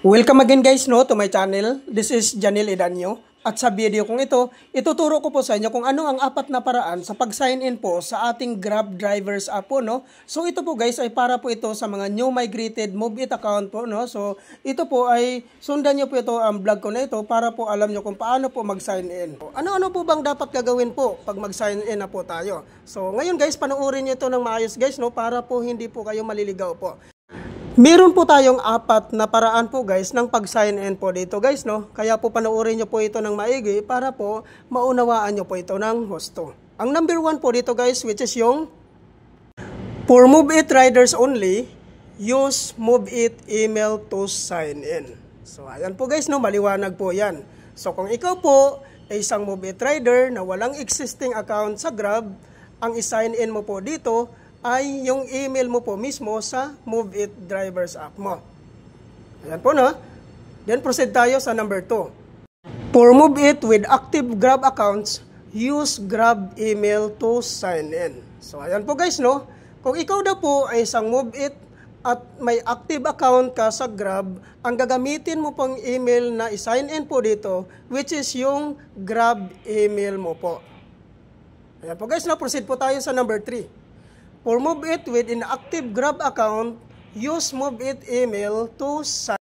Welcome again guys to my channel. This is Janil Edanyo. At sa video kong ito, ituturo ko po sa inyo kung ano ang 4 na paraan sa pag-sign in po sa ating Grab Drivers app po, no. So ito po guys ay para po ito sa mga new migrated Move It account po, no. So ito po ay sundan niyo po ito ang vlog ko na ito para po alam niyo kung paano po mag-sign in. Ano-ano po bang dapat gagawin po pag mag-sign in na po tayo? So ngayon guys, panoorin niyo ito ng maayos guys, no, para po hindi po kayo maliligaw po. Meron po tayong 4 na paraan po guys ng pag-sign in po dito guys, no. Kaya po panoorin nyo po ito ng maigi para po maunawaan nyo po ito ng husto. Ang number 1 po dito guys, which is yung for Move It riders only, use Move It email to sign in. So ayan po guys, no, maliwanag po yan. So kung ikaw po ay isang Move It rider na walang existing account sa Grab, ang i-sign in mo po dito ay yung email mo po mismo sa Move It Drivers app mo. Ayan po, no? Then proceed tayo sa number 2. For Move It with active Grab accounts, use Grab email to sign in. So ayan po guys, no? Kung ikaw daw po ay isang Move It at may active account ka sa Grab, ang gagamitin mo pong email na i-sign in po dito, which is yung Grab email mo po. Ayan po guys, no? Proceed po tayo sa number 3. For Move It with inactive Grab account, use Move It email to sign in.